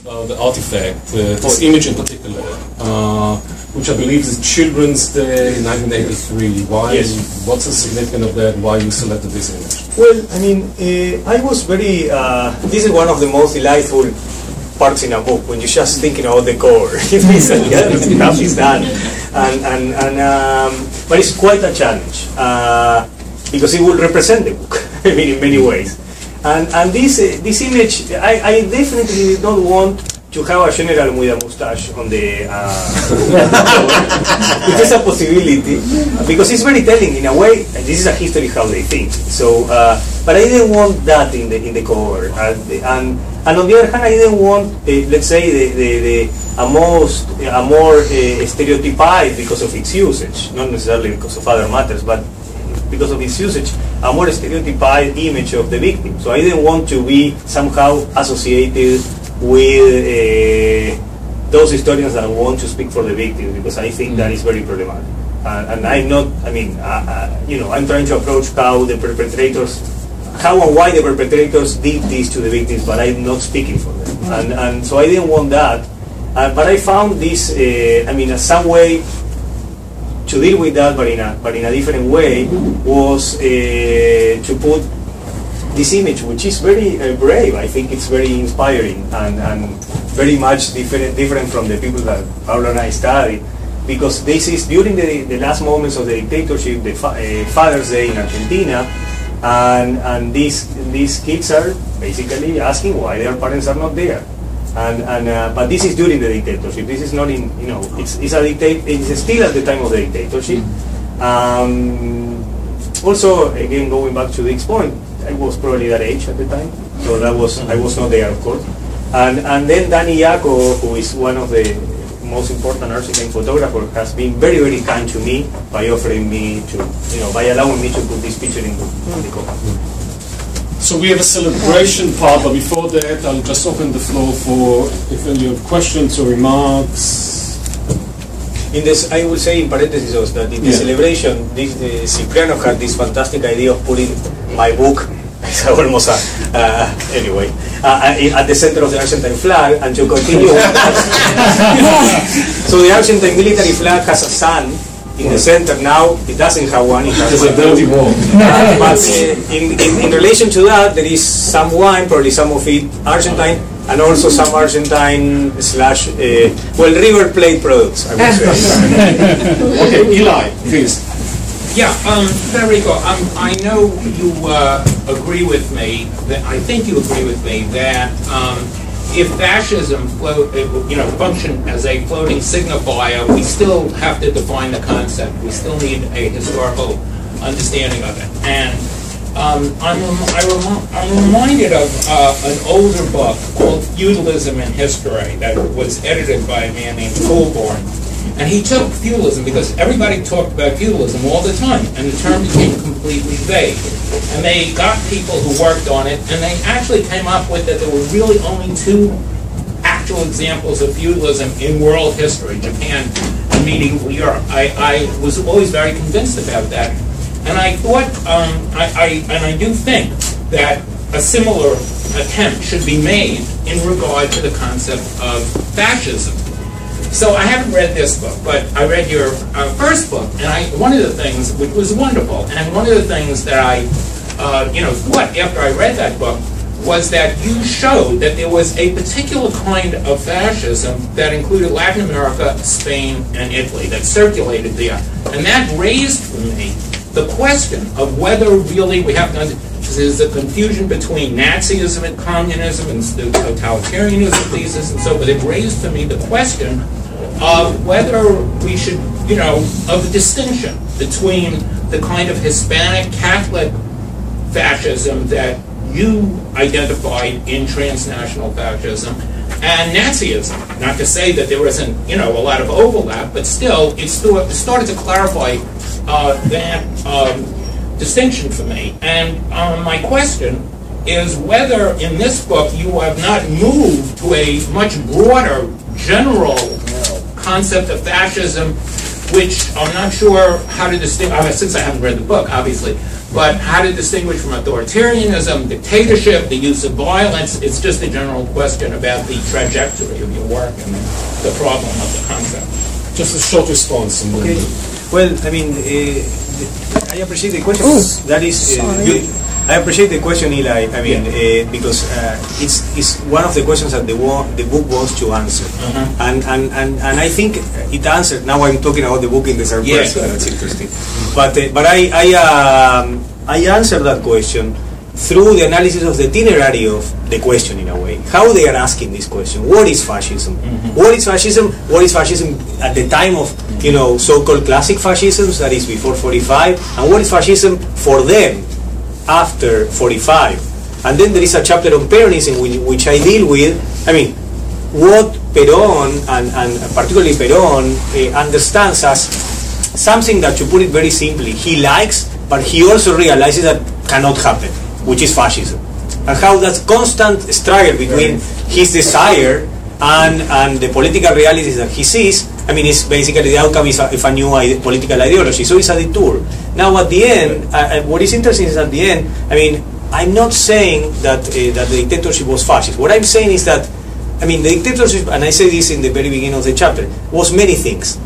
About the artifact, this image in particular, which I believe is Children's Day 1983. Why? Yes. What's the significance of that? Why you selected this image? Well, I mean, I was very. This is one of the most delightful parts in a book when you're just thinking about the cover. Stuff is done, but it's quite a challenge because it will represent the book. I mean, in many ways. And this image, I definitely did not want to have a general with a mustache on the. It is a possibility because it's very telling in a way. This is a history how they think. So, but I didn't want that in the cover. And on the other hand, I didn't want, let's say, a more stereotyped because of its usage, not necessarily because of other matters, but because of its usage, a more stereotyped image of the victim. So I didn't want to be somehow associated with those historians that want to speak for the victim, because I think that is very problematic. And I'm not, I mean, I'm trying to approach how the perpetrators, how and why the perpetrators did this to the victims, but I'm not speaking for them. And so I didn't want that. But I found this, some way to deal with that, but in a different way, was to put this image, which is very brave. I think it's very inspiring and very much different from the people that Pablo and I studied, because this is during the last moments of the dictatorship, the Father's Day in Argentina, and these kids are basically asking why their parents are not there. But this is during the dictatorship. This is not in, it's still at the time of the dictatorship. Also, again, going back to Dick's point, I was probably that age at the time, so I was not there, of course. And then Danny Iaco, who is one of the most important Argentine photographers, has been very, very kind to me by offering me to, by allowing me to put this picture in the cover. So we have a celebration part, but before that, I'll just open the floor for if you have questions or remarks. In this, I will say in parentheses that in the celebration, Cipriano had this fantastic idea of putting my book, almost anyway, at the center of the Argentine flag, and to continue. So the Argentine military flag has a sun in the center. Now it doesn't have one. It has a dirty wall. But in relation to that, there is some wine, probably some of it Argentine, and also some Argentine / River Plate products, I would say. Okay, Eli, please. Yeah, Federico, I know you agree with me, I think you agree with me that if fascism function as a floating signifier, we still have to define the concept. We still need a historical understanding of it. And I'm reminded of an older book called Feudalism in History that was edited by a man named Colborn. And he took feudalism because everybody talked about feudalism all the time, and the term became completely vague. And they got people who worked on it, and they actually came up with that there were really only two actual examples of feudalism in world history, Japan and medieval Europe. I was always very convinced about that. And I thought, I do think that a similar attempt should be made in regard to the concept of fascism. So I haven't read this book, but I read your first book, and one of the things, which was wonderful, and one of the things that I, thought after I read that book was that you showed that there was a particular kind of fascism that included Latin America, Spain, and Italy that circulated there, and that raised for me the question of whether really we have to. There's a confusion between Nazism and communism and the totalitarianism thesis and so forth. It raised for me the question of whether we should, of the distinction between the kind of Hispanic Catholic fascism that you identified in transnational fascism and Nazism. Not to say that there isn't, a lot of overlap, but still, it started to clarify that distinction for me. And my question is whether in this book you have not moved to a much broader general concept of fascism which I'm not sure how to distinguish, since I haven't read the book, obviously, but how to distinguish from authoritarianism, dictatorship, the use of violence. It's just a general question about the trajectory of your work and the problem of the concept. Just a short response. And okay. Well, I mean, I appreciate the question. That is, I appreciate the question, Eli. I mean, because it's one of the questions that the book wants to answer, and I think it answered. Now I'm talking about the book in the third person. That's interesting. But I answered that question through the analysis of the itinerary of the question, in a way. How they are asking this question: what is fascism? What is fascism? What is fascism at the time of, you know, so-called classic fascisms, that is before 45, and what is fascism for them after 45? And then there is a chapter on Peronism which I deal with. I mean, what Peron and particularly Peron understands as something that, to put it very simply, he likes, but he also realizes that cannot happen, which is fascism. And how that constant struggle between his desire and the political realities that he sees, I mean, it's basically the outcome is a new political ideology. So it's a detour. Now at the end, what is interesting is at the end, I mean, I'm not saying that that the dictatorship was fascist. What I'm saying is that, I mean, the dictatorship, and I say this in the very beginning of the chapter, was many things.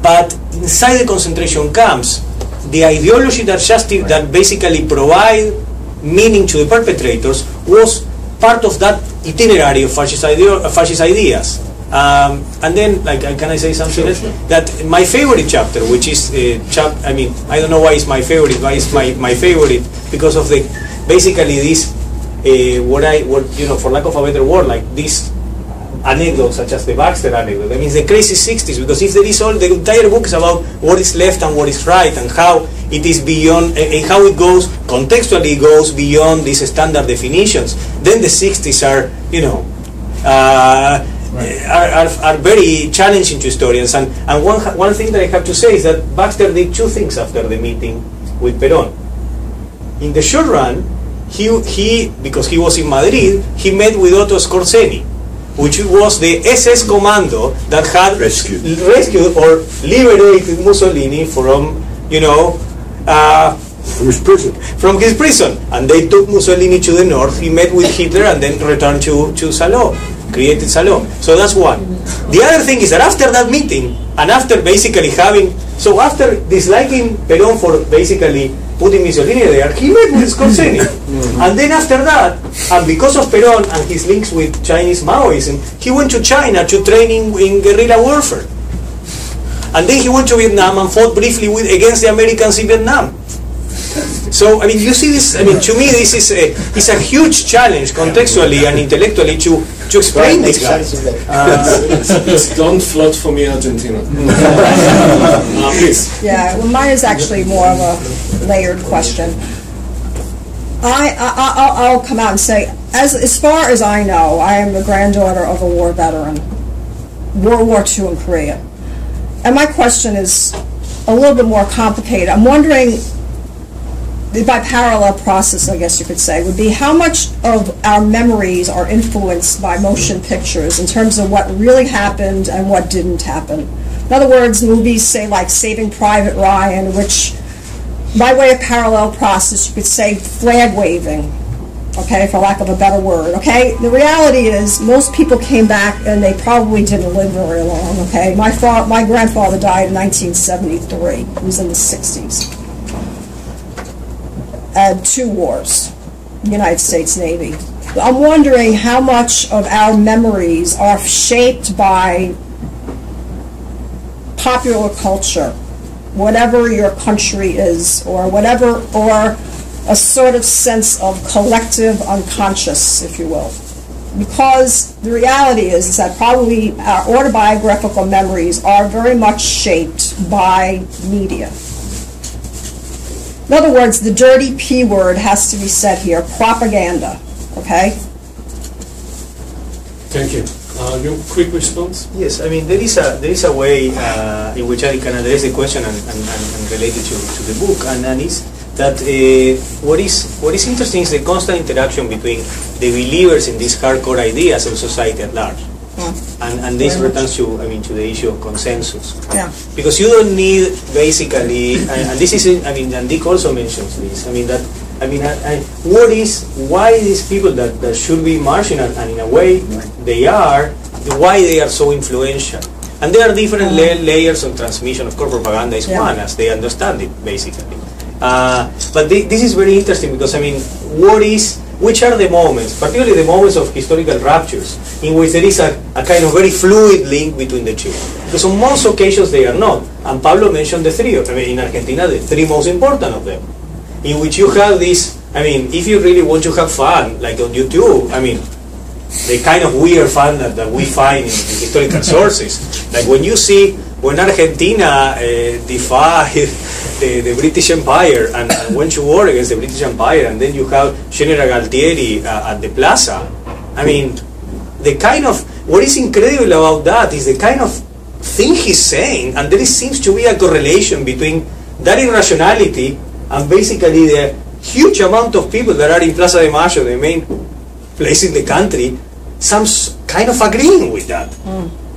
But inside the concentration camps, the ideology that basically provide meaning to the perpetrators was part of that itinerary of fascist ideas. And then, like, can I say something else? That my favorite chapter, which is I mean, I don't know why it's my favorite, but it's my favorite because of the basically this what you know, for lack of a better word, like this anecdote, such as the Baxter anecdote. I mean, the crazy 60s, because if there is all, the entire book is about what is left and what is right, and how it is beyond, and how it goes, contextually goes beyond these standard definitions. Then the 60s are, you know, are very challenging to historians. And one thing that I have to say is that Baxter did two things after the meeting with Perón. In the short run, he because he was in Madrid, he met with Otto Skorzeny, which was the SS commando that had rescued or liberated Mussolini from, you know, from his prison. And they took Mussolini to the north. He met with Hitler and then returned to Salò, created Salò. So that's one. The other thing is that after that meeting, and after basically having, so after disliking Perón for basically putting Mussolini there, he met with Skorzeny. And then after that, and because of Perón and his links with Chinese Maoism, he went to China to train in guerrilla warfare. And then he went to Vietnam and fought briefly against the Americans in Vietnam. So, I mean, you see this, I mean, to me this is a huge challenge contextually and intellectually to explain this guy. It's don't flood for me, Argentina. Please. Yeah, well, mine is actually more of a layered question. I'll come out and say, as far as I know, I am the granddaughter of a war veteran, World War II in Korea. And my question is a little bit more complicated. I'm wondering, by parallel process, I guess you could say, would be how much of our memories are influenced by motion pictures in terms of what really happened and what didn't happen. In other words, movies, say, like Saving Private Ryan, which, by way of parallel process, you could say flag waving, okay, for lack of a better word, okay? The reality is most people came back and they probably didn't live very long, okay? My grandfather died in 1973. He was in the 60s. Two wars, United States Navy. I'm wondering how much of our memories are shaped by popular culture, whatever your country is, or whatever, or a sort of sense of collective unconscious, if you will. Because the reality is that probably our autobiographical memories are very much shaped by media. In other words, the dirty P word has to be said here, propaganda, okay? Thank you. Your quick response? Yes, I mean, there is a way in which I can address the question and relate it to the book, and is that what is interesting is the constant interaction between the believers in these hardcore ideas and society at large. And this returns to, to the issue of consensus. Yeah. Because you don't need basically, and this is, and Dick also mentions this. What is, why these people that should be marginal, and in a way they are, why they are so influential. And there are different layers of transmission. Of course, propaganda is one, as they understand it, basically. But this is very interesting because, which are the moments, particularly the moments of historical ruptures, in which there is a kind of very fluid link between the two. Because on most occasions they are not. And Pablo mentioned the three, in Argentina, the three most important of them, in which you have this, if you really want to have fun, like on YouTube, the kind of weird fun that we find in historical sources. Like when Argentina defied the British Empire and went to war against the British Empire, and then you have General Galtieri at the plaza. The kind of, what is incredible about that is the kind of thing he's saying, and there seems to be a correlation between that irrationality and basically the huge amount of people that are in Plaza de Mayo, the main place in the country, some kind of agreeing with that.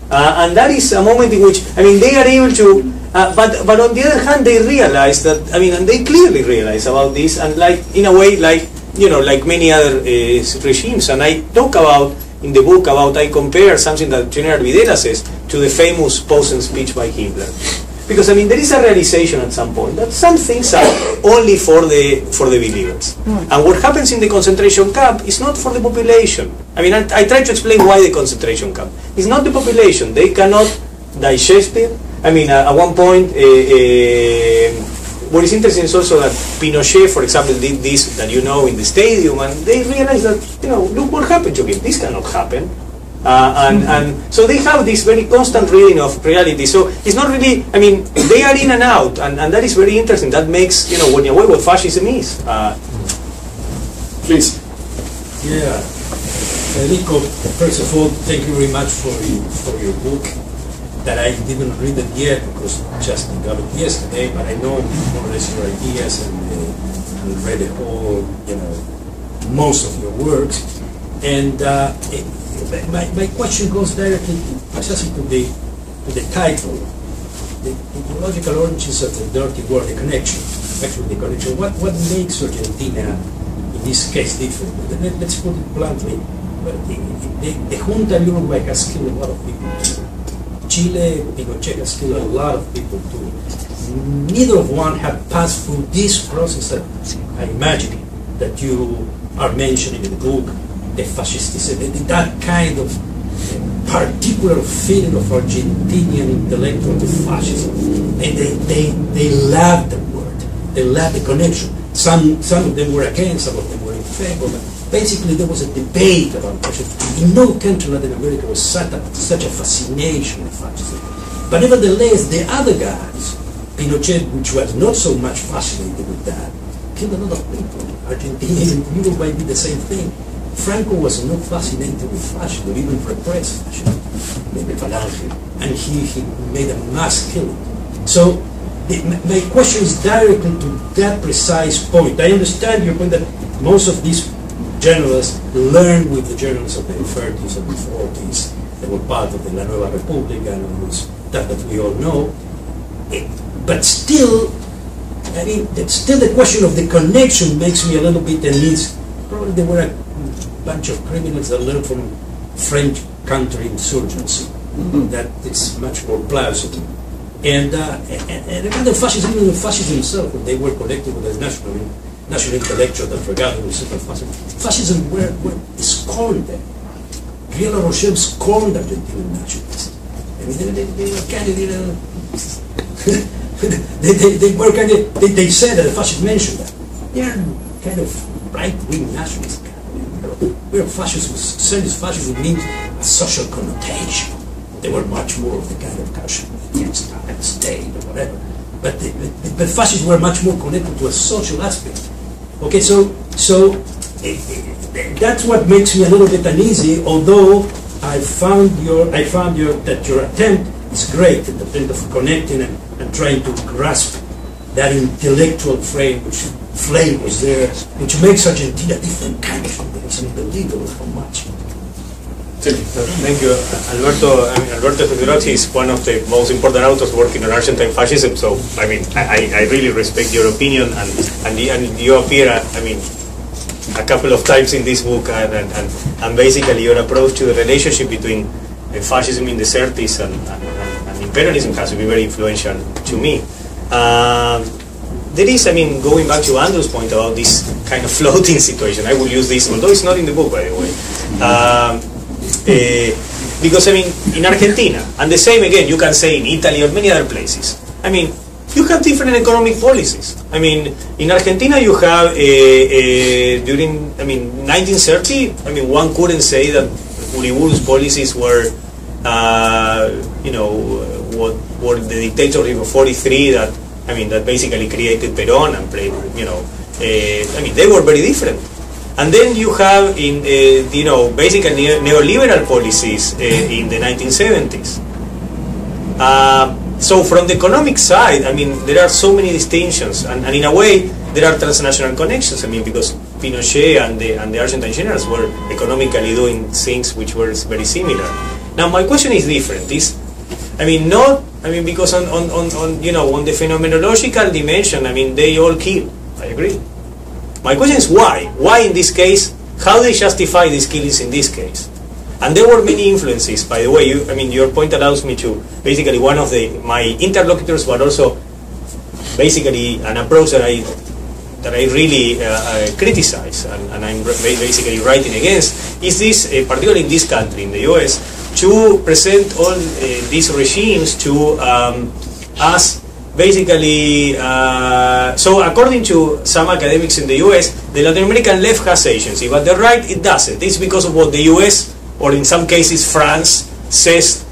And that is a moment in which, they are able to, but on the other hand, they realize that, and they clearly realize about this, and in a way, like many other regimes, and I talk about, in the book, I compare something that General Videla says to the famous Posen speech by Hitler. Because there is a realization at some point that some things are only for the believers, and what happens in the concentration camp is not for the population. I try to explain why the concentration camp. It's not the population; they cannot digest it. At one point, what is interesting is also that Pinochet, for example, did this that in the stadium, and they realized that look what happened to him. This cannot happen. And so they have this very constant reading of reality. So it's not really, they are in and out, and that is very interesting. That makes, when you what fascism is. Please. Yeah. Federico, first of all, thank you very much for your book, that I didn't read it yet because just got it yesterday, but I know more or less your ideas and read the whole, most of your works. And my question goes directly precisely to the title, the ideological origins of the dirty war, the connection. Actually, the connection. What makes Argentina, in this case, different? Let's put it bluntly. The junta in Uruguay has killed a lot of people too. Chile, Pinochet has killed a lot of people too. Neither of one have passed through this process that I imagine that you are mentioning in the book. The fascism, that kind of particular feeling of Argentinian intellectual fascism, and they loved the word, they loved the connection. Some of them were against, some of them were in favor, but basically there was a debate about fascism. In no country in Latin America was such a fascination with fascism. But nevertheless, the other guys, Pinochet, which was not so much fascinated with that, killed a lot of people. Argentina and Uruguay did the same thing. Franco was not fascinated with fascism, or even repressed fascism, maybe Falange, and he made a mass killing. So my question is directly to that precise point. I understand your point that most of these journalists learned with the journalists of the 30s and the 40s. They were part of the La Nueva República and stuff that we all know. But still, still the question of the connection makes me a little bit uneasy. Probably there were a bunch of criminals that learned from French counterinsurgency. That is much more plausible. And the fascism, even the fascism himself, when they were connected with the national intellectual that regarded the simple fascism, fascism were scorned them. Riel Rochelle scorned Argentine nationalists. They were kind of, they said that the fascists mentioned that. They are kind of right-wing nationalists. We're fascists, serious fascism means a social connotation. They were much more of the kind of caution against the state or whatever. But fascists were much more connected to a social aspect. Okay, so that's what makes me a little bit uneasy. Although I found that your attempt is great in the terms of connecting and trying to grasp that intellectual frame which flavors there, which makes Argentina a different country. It's unbelievable how much. Thank you, Alberto. I mean, Alberto Federico is one of the most important authors working on Argentine fascism. So, I mean, I really respect your opinion, and you appear, I mean, a couple of times in this book, and basically your approach to the relationship between fascism in the 30s and Peronism has been very influential to me. There is, I mean, going back to Andrew's point about this kind of floating situation, I will use this, although it's not in the book, by the way. Because, I mean, in Argentina, and the same again, you can say in Italy or many other places, I mean, you have different economic policies. I mean, in Argentina you have, during, I mean, 1930, I mean, one couldn't say that Uriburú's policies were, you know, what were the dictatorship of 43 that, I mean, that basically created Perón and played, you know, I mean, they were very different. And then you have, in, you know, basically neoliberal policies in the 1970s. So from the economic side, I mean, there are so many distinctions, and in a way, there are transnational connections. I mean, because Pinochet and the Argentine generals were economically doing things which were very similar. Now, my question is different. I mean, not, I mean, because on you know, on the phenomenological dimension, I mean, they all kill. I agree. My question is why? Why in this case? How they justify these killings in this case? And there were many influences, by the way. I mean, your point allows me to basically one of my interlocutors, but also basically an approach that I really criticize, and I'm basically writing against, is this, particularly in this country, in the US, to present all these regimes to as basically, so according to some academics in the US, the Latin American left has agency, but the right, it doesn't. It's because of what the US, or in some cases France, says,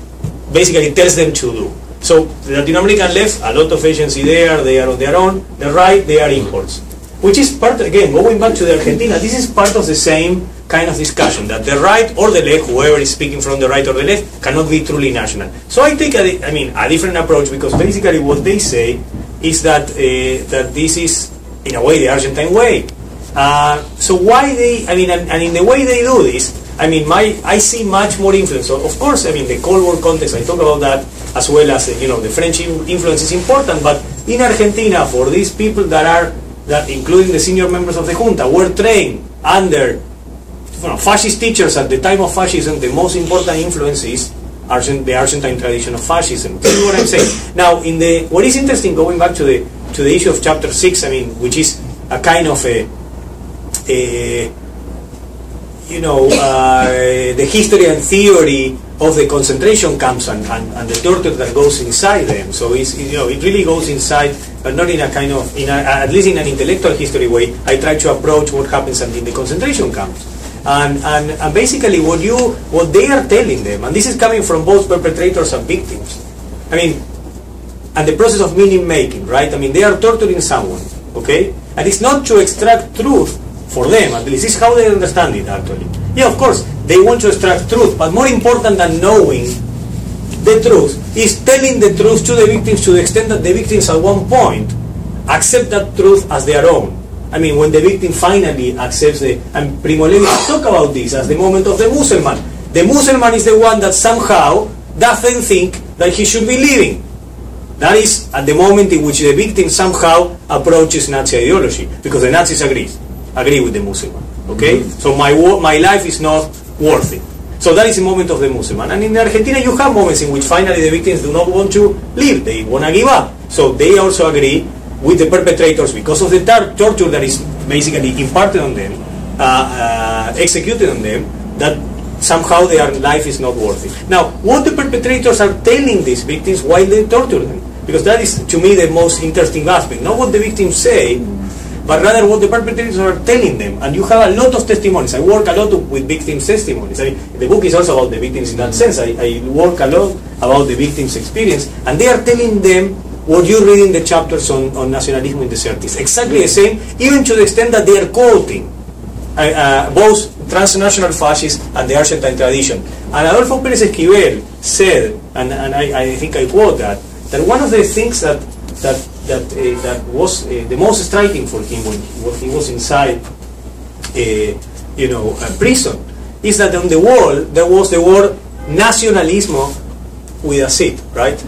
basically tells them to do. So the Latin American left, a lot of agency there, they are on their own. The right, they are imports. Which is part, again, going back to the Argentina, this is part of the same kind of discussion, that the right or the left, whoever is speaking from the right or the left, cannot be truly national. So I take, a different approach, because basically what they say is that that this is, in a way, the Argentine way. So why they, and in the way they do this, I see much more influence. So of course, the Cold War context, I talk about that, as well as, the French influence is important, but in Argentina, for these people that including the senior members of the junta, were trained under fascist teachers at the time of fascism, the most important influence is the Argentine tradition of fascism. This is what I'm saying. Now, what is interesting, going back to the issue of chapter 6, which is a kind of the history and theory of the concentration camps and the torture that goes inside them. So it really goes inside, but not in a kind of, at least in an intellectual history way. I try to approach what happens in the concentration camps. And basically what they are telling them, and this is coming from both perpetrators and victims, and the process of meaning making, right? They are torturing someone, okay? And it's not to extract truth for them, at least this is how they understand it actually. Yeah, of course, they want to extract truth, but more important than knowing the truth is telling the truth to the victims, to the extent that the victims at one point accept that truth as their own. When the victim finally accepts and Primo Levi talk about this as the moment of the Muslim. The Muslim is the one that somehow doesn't think that he should be living. That is at the moment in which the victim somehow approaches Nazi ideology, because the Nazis agree with the Muslim. Okay? So my life is not worth it. So that is the moment of the Muslim. And in Argentina you have moments in which finally the victims do not want to live, they want to give up. So they also agree with the perpetrators, because of the torture that is basically imparted on them, executed on them, that somehow their life is not worth it. Now, what the perpetrators are telling these victims while they torture them, because that is, to me, the most interesting aspect. Not what the victims say, but rather what the perpetrators are telling them. And you have a lot of testimonies. I work a lot with victims' testimonies. The book is also about the victims in that sense. I work a lot about the victims' experience, and they are telling them what you read in the chapters on nationalism in the 30s. Exactly the same, even to the extent that they are quoting both transnational fascists and the Argentine tradition. And Adolfo Pérez Esquivel said, and I think I quote that one of the things that was the most striking for him when he was inside, prison, is that on the wall there was the word nacionalismo with a C, right?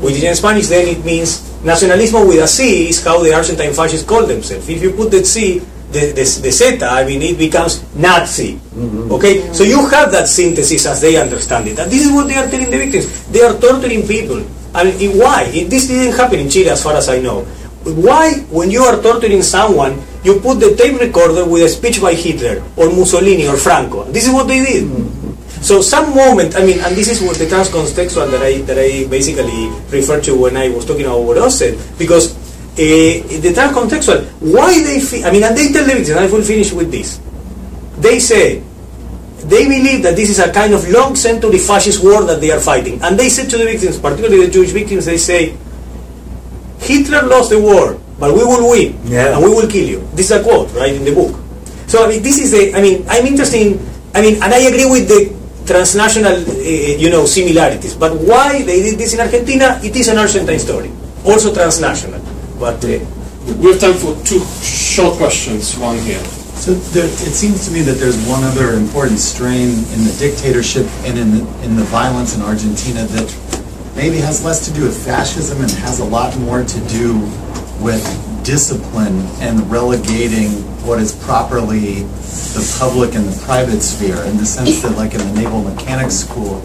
Which in Spanish then it means nacionalismo with a C is how the Argentine fascists call themselves. If you put the C, the Z, I mean, it becomes Nazi. Okay, so you have that synthesis as they understand it, and this is what they are telling the victims. They are torturing people. I mean, why? This didn't happen in Chile, as far as I know. Why, when you are torturing someone, you put the tape recorder with a speech by Hitler or Mussolini or Franco? This is what they did. So some moment, I mean, and this is what the transcontextual that I basically referred to when I was talking about what Oz said, because the transcontextual, why they feel, I mean, and they tell the victims, and I will finish with this. They say, they believe that this is a kind of long century fascist war that they are fighting. And they said to the victims, particularly the Jewish victims, they say, Hitler lost the war, but we will win, and we will kill you. This is a quote, right, in the book. So, I mean, this is the, I mean, I'm interested in, I mean, and I agree with the transnational, similarities. But why they did this in Argentina, it is an Argentine story. Also transnational. But we have time for two short questions, one here. So it seems to me that there's one other important strain in the dictatorship and in the violence in Argentina that maybe has less to do with fascism and has a lot more to do with discipline and relegating what is properly the public and the private sphere, in the sense that, like in the Naval Mechanics School,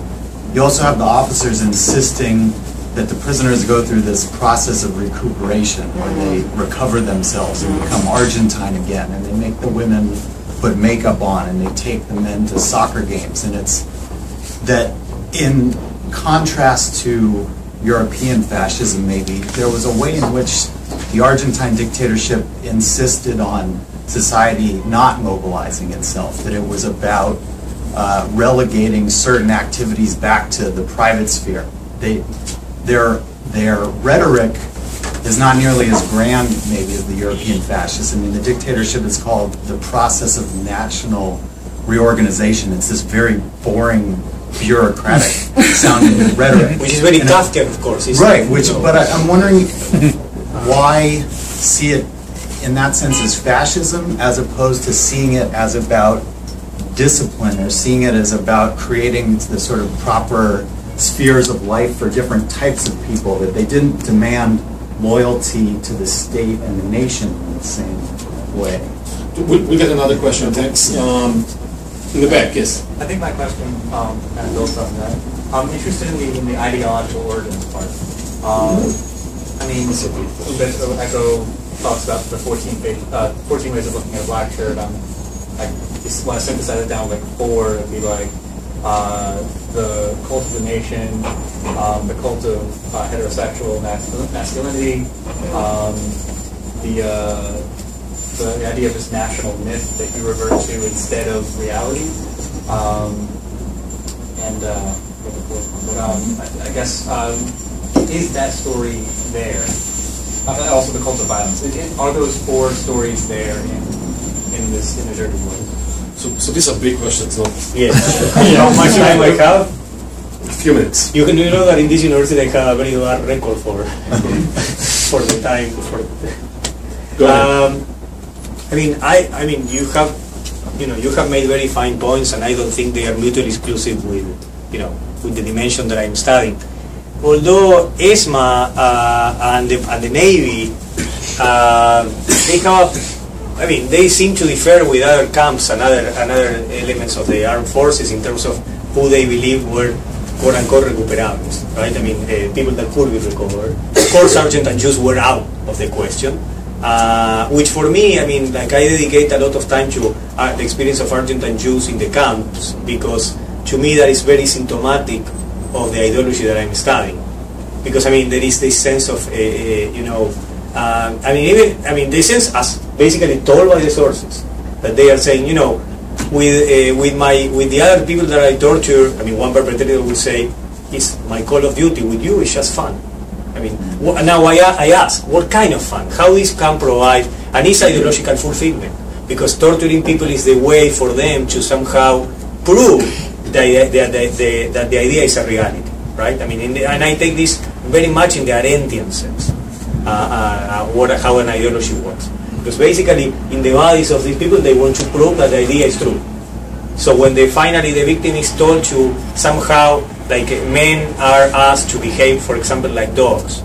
you also have the officers insisting that the prisoners go through this process of recuperation where they recover themselves and become Argentine again, and they make the women put makeup on and they take the men to soccer games. And it's that, in contrast to European fascism maybe, there was a way in which the Argentine dictatorship insisted on society not mobilizing itself, that it was about relegating certain activities back to the private sphere. Their rhetoric is not nearly as grand, maybe, as the European fascists. I mean, the dictatorship is called the process of national reorganization. It's this very boring, bureaucratic sounding rhetoric. Which is very Kafka, of course. Right, but I'm wondering why see it in that sense as fascism, as opposed to seeing it as about discipline, or seeing it as about creating the sort of proper spheres of life for different types of people, that they didn't demand loyalty to the state and the nation in the same way. We get another question, thanks. In the back, yes. I think my question kind of builds on that. I'm interested in the ideological origins part. I mean, Umberto Eco talks about the 14 ways of looking at a black shirt. I just want to synthesize it down like 4. It'd be like the cult of the nation, the cult of heterosexual masculinity, the idea of this national myth that you revert to instead of reality, I guess is that story there? Also, the cult of violence. Are those 4 stories there in the dirty world? So these are big questions, no? Yes. How much time I have? A few minutes. You know that in this university I have a very bad record for the time. Go ahead. I mean, you have made very fine points, and I don't think they are mutually exclusive with the dimension that I'm studying. Although ESMA and the Navy, they have. I mean, they seem to differ with other camps and other elements of the armed forces in terms of who they believe were quote-unquote recuperables, right? I mean, people that could be recovered. Of course, Argentine Jews were out of the question, which for me, I mean, like I dedicate a lot of time to the experience of Argentine Jews in the camps, because to me that is very symptomatic of the ideology that I'm studying. Because, I mean, there is this sense of, the sense as basically told by the sources that they are saying, with the other people that I torture, I mean, one perpetrator will say, "It's my call of duty. With you, it's just fun." I mean, now I ask, what kind of fun? How this can provide an ideological fulfillment? Because torturing people is the way for them to somehow prove that the idea is a reality, right? I mean, and I take this very much in the Arendtian sense, how an ideology works. Because basically, in the bodies of these people, they want to prove that the idea is true. So when finally the victim is told to somehow, like men are asked to behave, for example, like dogs.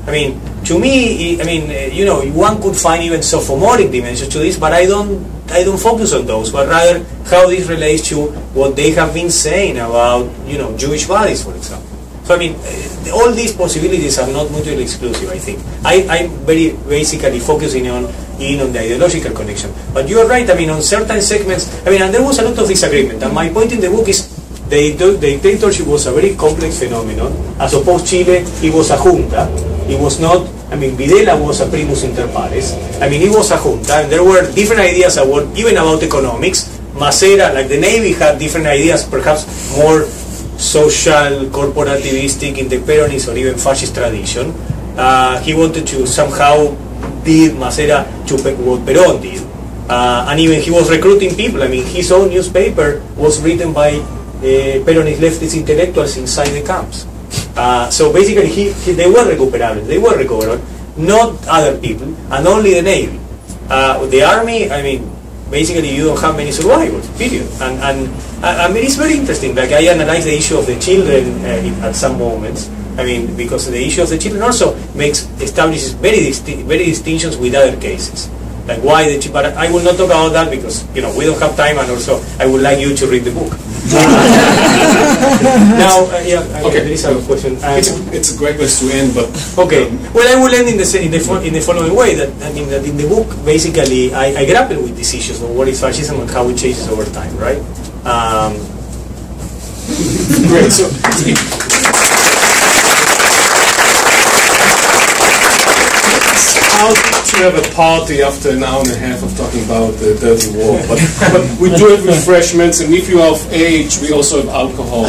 I mean, to me, one could find even sophomoric dimensions to this, but I don't focus on those, but rather how this relates to what they have been saying about, Jewish bodies, for example. So I mean, all these possibilities are not mutually exclusive, I think. I'm very basically focusing on the ideological connection. But you're right, I mean, on certain segments, and there was a lot of disagreement. And my point in the book is the dictatorship was a very complex phenomenon. As opposed to Chile, it was a junta. It was not, Videla was a primus inter pares. It was a junta, and there were different ideas even about economics. Macera, like the Navy, had different ideas, perhaps more social, corporativistic in the Peronist or even fascist tradition. He wanted to somehow did Macera to what Perón did. And even he was recruiting people. His own newspaper was written by Peronist leftist intellectuals inside the camps. So basically they were recuperables. They were recoverable, not other people, and only the Navy. The army, basically you don't have many survivors, period. And it's very interesting. Like I analyze the issue of the children at some moments. Because the issue of the children also establishes very distinctions with other cases. Like why the children, but I will not talk about that because we don't have time, and also I would like you to read the book. Now, there is a question. It's a great place to end, but okay. Well, I will end in the following way. That that in the book, basically, I grapple with these issues of what is fascism and how it changes over time, right? Great. So. To have a party after an hour and a half of talking about the dirty war, but we do have refreshments, and if you are of age, we also have alcohol,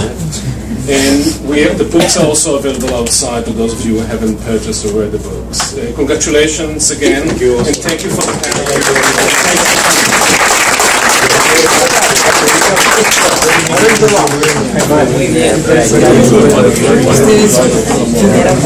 and the books are also available outside for those of you who haven't purchased or read the books. Congratulations again, and thank you for the panel.